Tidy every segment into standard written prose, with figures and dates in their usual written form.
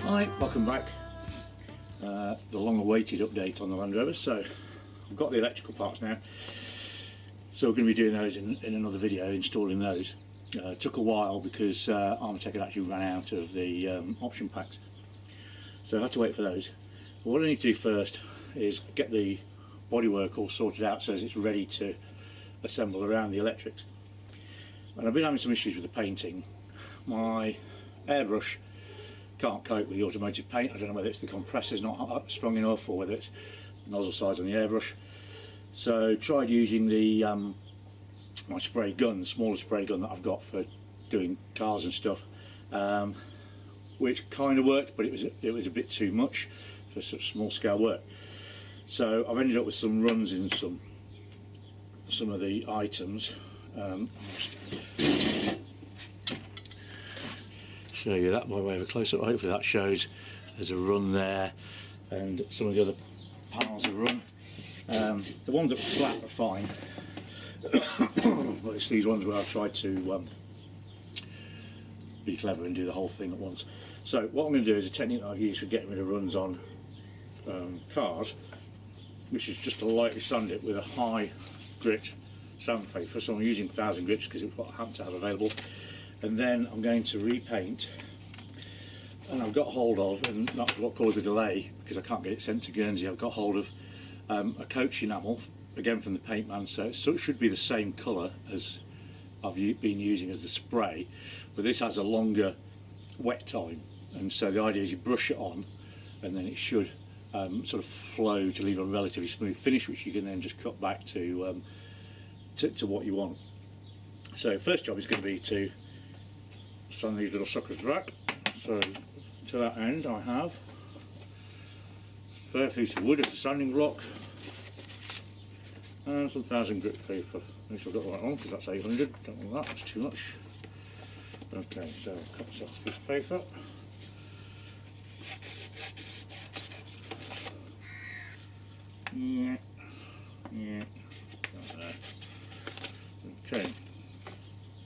Hi, welcome back. The long-awaited update on the Landrover. So I've got the electrical parts now, so we're going to be doing those in another video, installing those. It took a while because Armortek had actually run out of the option packs, so I had to wait for those. But what I need to do first is get the bodywork all sorted out so as it's ready to assemble around the electrics. And I've been having some issues with the painting. My airbrush can't cope with the automotive paint. I don't know whether it's the compressor's not strong enough or whether it's the nozzle size on the airbrush. So tried using the my spray gun, the smaller spray gun that I've got for doing cars and stuff, which kind of worked, but it was a bit too much for such small scale work. So I've ended up with some runs in some of the items. I'll show you that by way of a close-up. Hopefully that shows there's a run there, and some of the other panels are run. The ones that were flat are fine, but it's these ones where I've tried to be clever and do the whole thing at once. So what I'm going to do is a technique that I've used for getting rid of runs on cars, which is just to lightly sand it with a high grit sandpaper. So I'm using 1000 grits because it's what I happen to have available. And then I'm going to repaint, and I've got hold of, and that's what caused the delay because I can't get it sent to Guernsey, I've got hold of a coach enamel, again from the paint man, so it should be the same colour as I've been using as the spray, but this has a longer wet time, and so the idea is you brush it on and then it should sort of flow to leave a relatively smooth finish, which you can then just cut back to what you want. So first job is going to be to sand these little suckers back. So to that end I have a fair piece of wood as a sanding block and some 1000 grit paper. At least I've got the right one because that's 800, don't want that, that's too much. Okay, so I'll cut myself a piece of paper. Yeah, got there. Okay,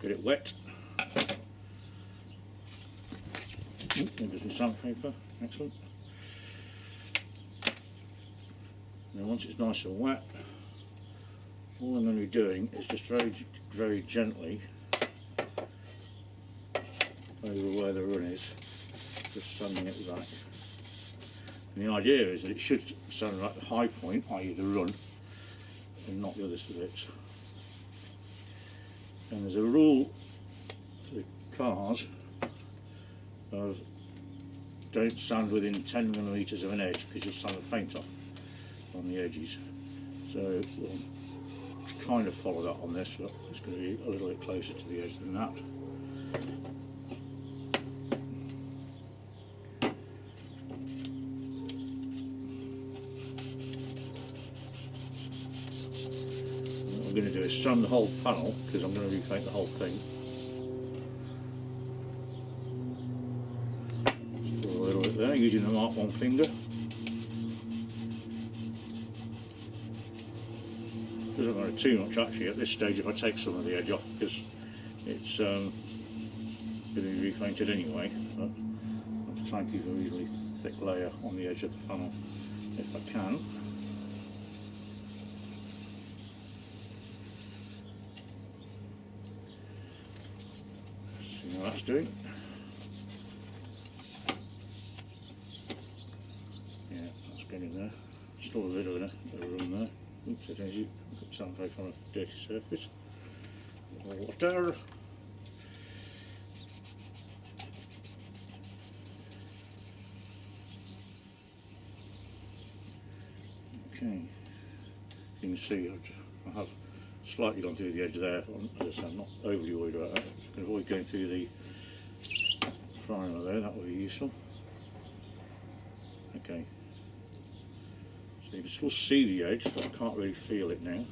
get it wet. There goes some sandpaper, excellent. And once it's nice and wet, all I'm going to be doing is just very gently over where the run is, just sanding it back. And the idea is that it should sand at the high point, i.e. the run, and not the other bits. And there's a rule for the cars of don't sand within 10mm of an edge because you'll sand the paint off on the edges. So we'll kind of follow that on this, but it's going to be a little bit closer to the edge than that. What I'm going to do is sand the whole panel because I'm going to repaint the whole thing. There, using the Mark 1 finger. Doesn't matter too much actually at this stage if I take some of the edge off because it's going to be repainted anyway, but I have to try and keep a reasonably thick layer on the edge of the panel if I can. See how that's doing. Yeah, that's getting there. Still a bit of a room there. Oops, as you put sandpaper on a dirty surface. Water. Okay. You can see I have slightly gone through the edge there. As I said, I'm not overly worried about that. You can avoid going through the primer there, that would be useful. Okay. So you can still see the edge, but I can't really feel it now.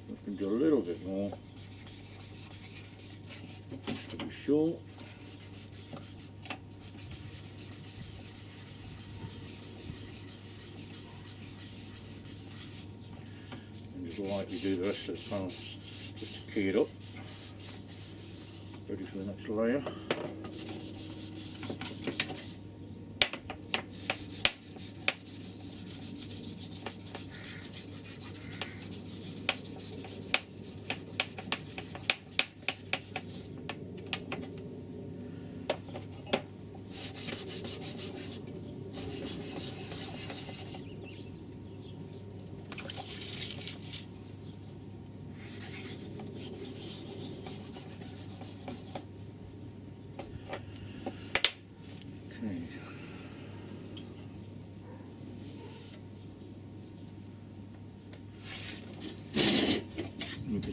So I can do a little bit more just to be sure. And just lightly do the rest of the panel just to key it up. Ready for the next layer.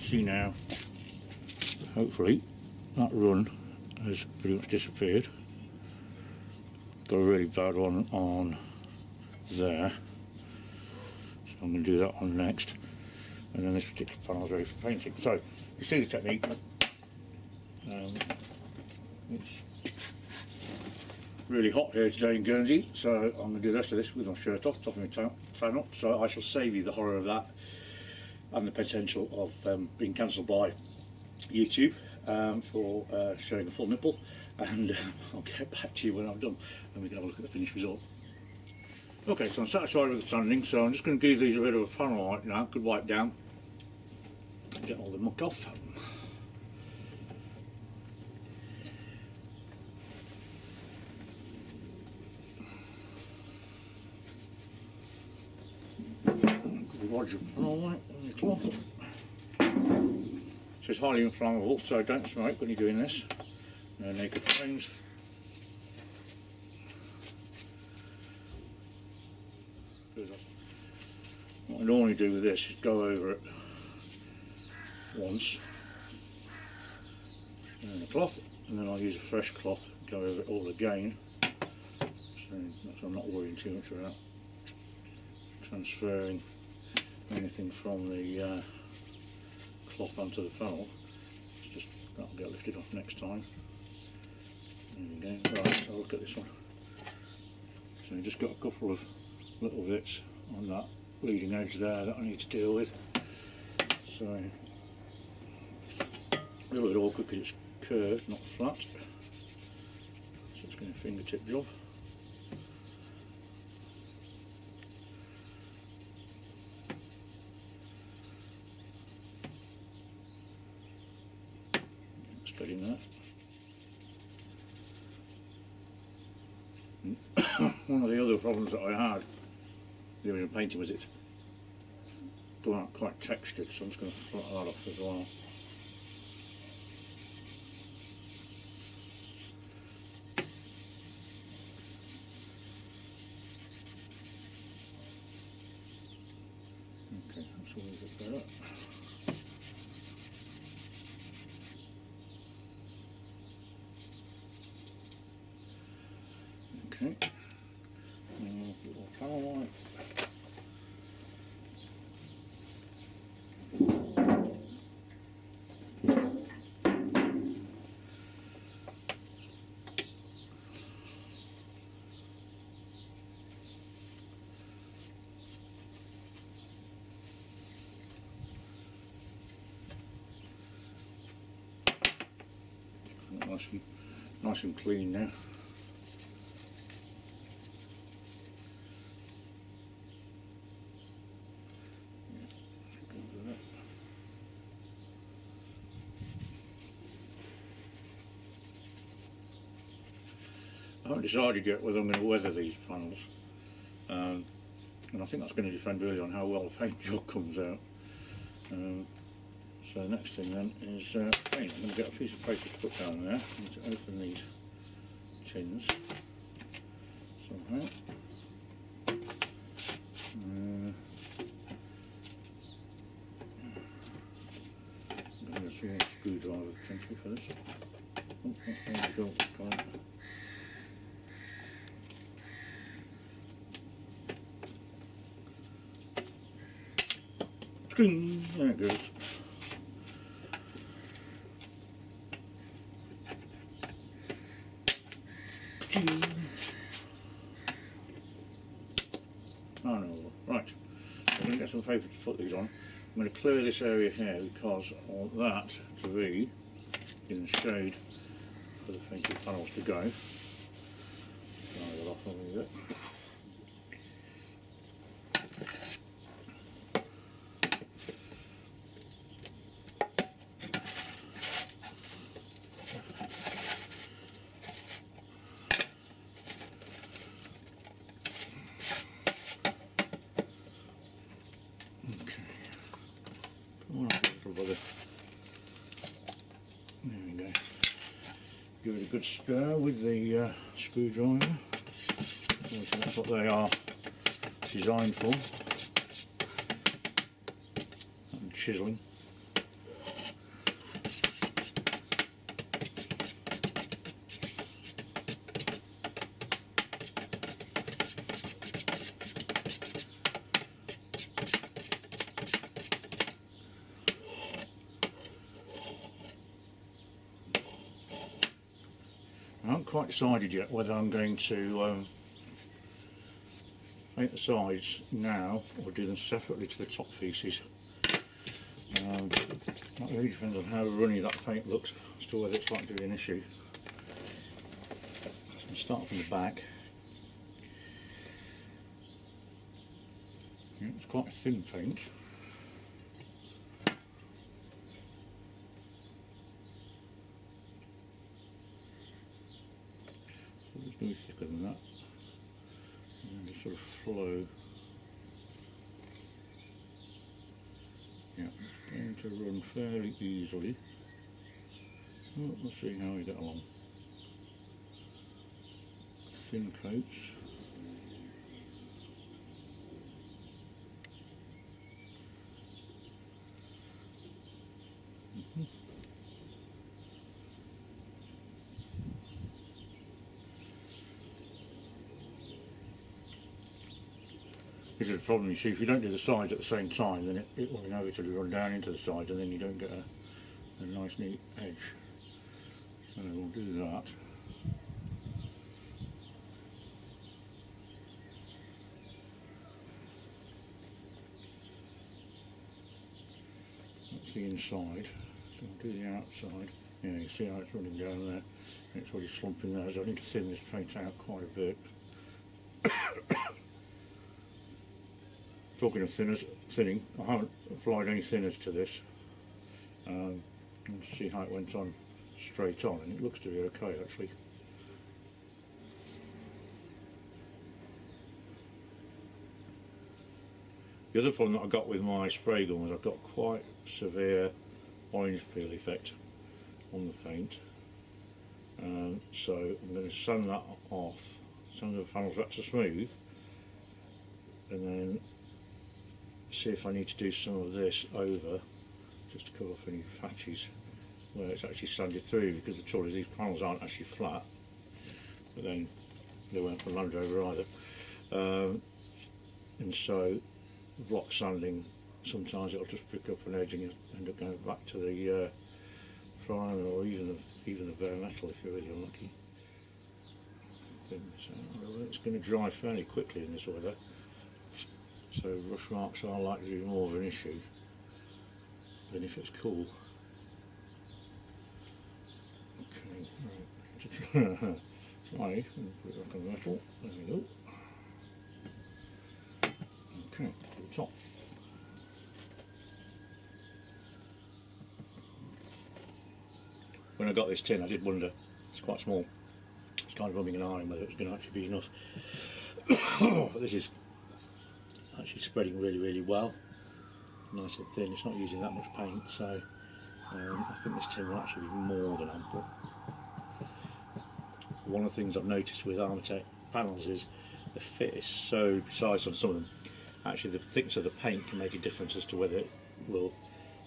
see now, hopefully, that run has pretty much disappeared. Got a really bad one on there, so I'm going to do that one next, and then this particular panel is ready for painting. So you see the technique. It's really hot here today in Guernsey, so I'm going to do the rest of this with my shirt off, top of my tan up, so I shall save you the horror of that and the potential of being cancelled by YouTube for showing a full nipple, and I'll get back to you when I've done and we can have a look at the finished result. Okay, so I'm satisfied with the sanding, so I'm just going to give these a bit of a panel wipe now, good wipe down, get all the muck off. Watch your panel wipe on your cloth. So it's highly inflammable, so don't smoke when you're doing this. No naked flames. What I normally do with this is go over it once in the cloth, and then I'll use a fresh cloth, go over it all again. So I'm not worrying too much about transferring anything from the cloth onto the panel. It's just that'll get lifted off next time. There we go. Right, so look at this one. So I've just got a couple of little bits on that leading edge there that I need to deal with. So a little bit awkward because it's curved, not flat. So it's going to fingertip job. Getting that. One of the other problems that I had doing painting was it's not quite textured, so I'm just going to flat that off as well. Okay, that's all we've got there. Okay, little panel wipe. Nice and clean now. I haven't decided yet whether I'm going to weather these panels, and I think that's going to depend really on how well the paint job comes out. So the next thing then is paint. I'm going to get a piece of paper to put down there. I need to open these tins somehow. I'm going to use a small screwdriver potentially for this. Oh, there we go. Got it. There it goes. Oh no, right. I'm going to get some paper to put these on. I'm going to clear this area here because I want that to be in the shade for the painted panels to go. Dry that off a little bit. There we go. Give it a good stir with the screwdriver. That's what they are designed for. And chiselling. I haven't quite decided yet whether I'm going to paint the sides now or do them separately to the top pieces. That really depends on how runny that paint looks as to whether it's likely to be an issue. So I'm starting from the back. Yeah, it's quite a thin paint. So it's no thicker than that. And just sort of flow. Yeah, it's going to run fairly easily. Well, let's see how we get along. Thin coats. This is the problem, you see, if you don't do the sides at the same time, then it will inevitably run down into the sides and then you don't get a nice neat edge. So we'll do that. That's the inside, so we'll do the outside. Yeah, you see how it's running down there, and it's already slumping there, so I need to thin this paint out quite a bit. Talking of thinning, I haven't applied any thinners to this. Let's see how it went on straight on, and it looks to be okay actually. The other problem that I got with my spray gun was I've got quite severe orange peel effect on the paint. So I'm going to sand that off, sand the panels back to smooth, and then see if I need to do some of this over just to cover off any patches where it's actually sanded through, because the trouble is these panels aren't actually flat, but then they weren't from Landrover either, and so block sanding, sometimes it'll just pick up an edge and you end up going back to the primer or even the bare metal if you're really unlucky. So it's going to dry fairly quickly in this weather, so rush marks are likely to be more of an issue than if it's cool. Okay, right. Try it and put it back on the metal. There we go. Okay, to the top. When I got this tin, I did wonder, it's quite small, it's kind of umming and ahhing whether it's going to actually be enough. But this is actually spreading really well, nice and thin. It's not using that much paint, so I think this tin will actually be more than ample. One of the things I've noticed with armortek panels is the fit is so precise on some of them. Actually, the thickness of the paint can make a difference as to whether it will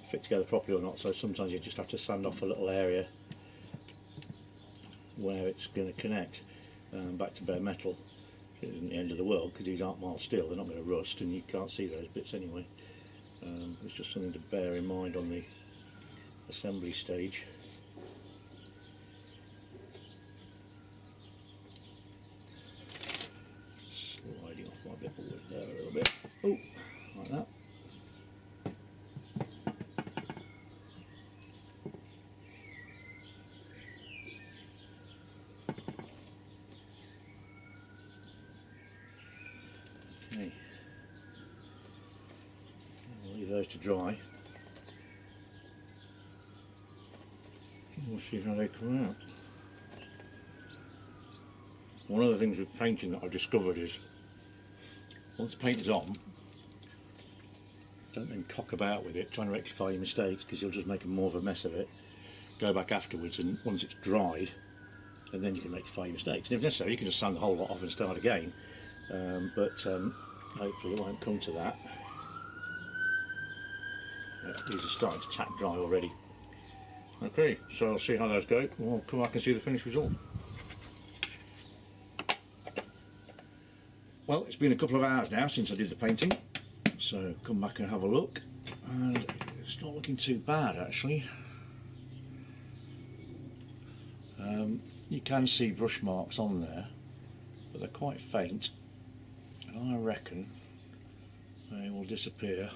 fit together properly or not, so sometimes you just have to sand off a little area where it's going to connect back to bare metal. It isn't the end of the world because these aren't mild steel, they're not going to rust and you can't see those bits anyway. It's just something to bear in mind on the assembly stage. Sliding off my bit of wood there a little bit. Oh, like that. Okay. I'll leave those to dry. We'll see how they come out. One of the things with painting that I've discovered is once the paint is on, don't then cock about with it trying to rectify your mistakes, because you'll just make more of a mess of it. Go back afterwards, and once it's dried, and then you can rectify your mistakes. And if necessary, you can just sand the whole lot off and start again. But hopefully it won't come to that. These are starting to tack dry already. Okay, so I'll see how those go. We'll come back and see the finished result. Well, it's been a couple of hours now since I did the painting, so come back and have a look, and it's not looking too bad actually. You can see brush marks on there, but they're quite faint, and I reckon they will disappear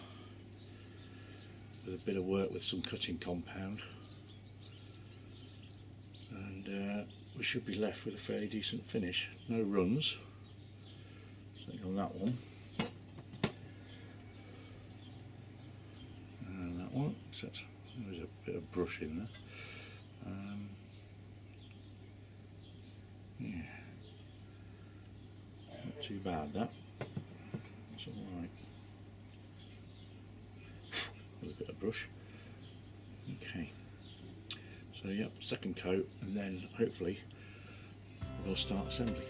with a bit of work with some cutting compound, and we should be left with a fairly decent finish. No runs, certainly on that one, and that one, except there was a bit of brush in there. Yeah, not too bad that. It's all right. With a bit of brush. Okay. So yep, second coat, and then hopefully we'll start assembly.